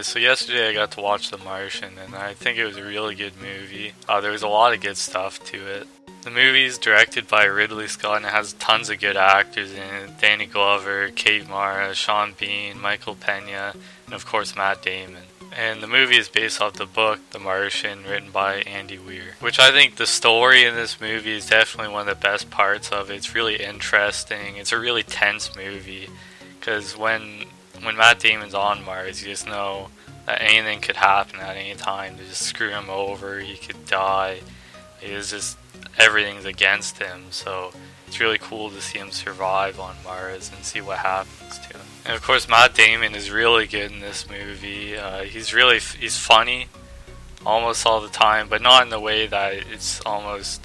guys, so yesterday I got to watch The Martian and I think it was a really good movie. There was a lot of good stuff to it. The movie is directed by Ridley Scott and it has tons of good actors in it. Danny Glover, Kate Mara, Sean Bean, Michael Pena, and of course Matt Damon. And the movie is based off the book The Martian, written by Andy Weir. Which I think the story in this movie is definitely one of the best parts of it. It's really interesting. It's a really tense movie. Because when Matt Damon's on Mars, you just know that anything could happen at any time. They just screw him over, he could die. It's just, everything's against him. So it's really cool to see him survive on Mars and see what happens to him. And of course Matt Damon is really good in this movie. He's funny almost all the time, but not in the way that it's almost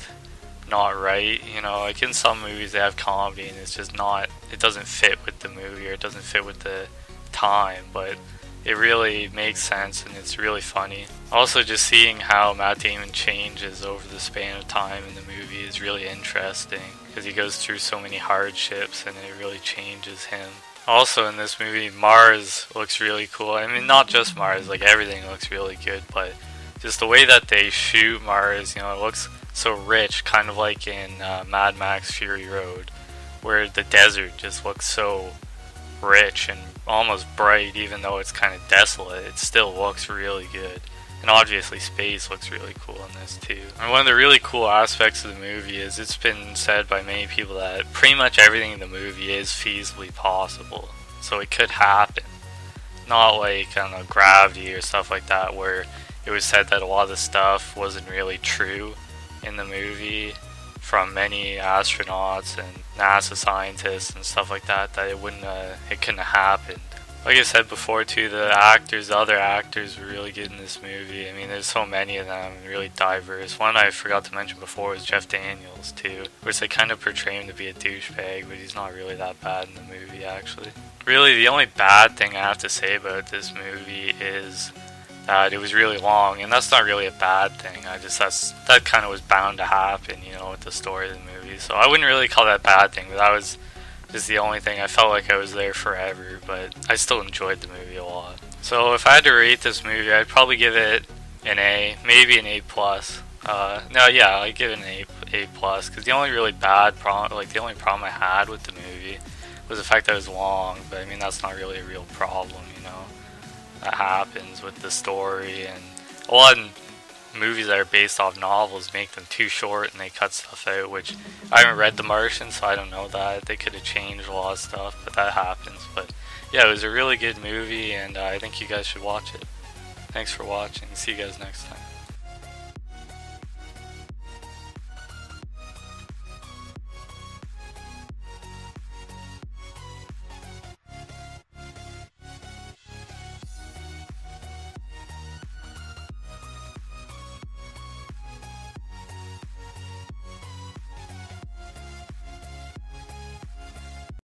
not right. You know, like in some movies they have comedy and it's just not, it doesn't fit with the movie or it doesn't fit with the time, but it really makes sense and it's really funny. Also, just seeing how Matt Damon changes over the span of time in the movie is really interesting because he goes through so many hardships and it really changes him. Also in this movie, Mars looks really cool. I mean, not just Mars, like everything looks really good, but just the way that they shoot Mars, you know, it looks so rich, kind of like in Mad Max Fury Road, where the desert just looks so rich and almost bright, even though it's kind of desolate. It still looks really good. And obviously space looks really cool in this too. And one of the really cool aspects of the movie is it's been said by many people that pretty much everything in the movie is feasibly possible. So it could happen. Not like, I don't know, gravity or stuff like that, where it was said that a lot of the stuff wasn't really true in the movie from many astronauts and NASA scientists and stuff like that, that it couldn't have happened. Like I said before too, the other actors were really good in this movie. I mean, there's so many of them, really diverse. One I forgot to mention before was Jeff Daniels too, which they kind of portray him to be a douchebag, but he's not really that bad in the movie actually. Really, the only bad thing I have to say about this movie is that it was really long, and that's not really a bad thing. That kind of was bound to happen, you know, with the story of the movie. So I wouldn't really call that a bad thing, but that was just the only thing. I felt like I was there forever, but I still enjoyed the movie a lot. So if I had to rate this movie, I'd probably give it an A, maybe an A+. I'd give it an A+, because the only really the only problem I had with the movie was the fact that it was long, but I mean, that's not really a real problem, you know. That happens with the story, and a lot of movies that are based off novels make them too short and they cut stuff out, which I haven't read The Martian, so I don't know that. They could have changed a lot of stuff, but that happens. But yeah, it was a really good movie, and I think you guys should watch it. Thanks for watching. See you guys next time.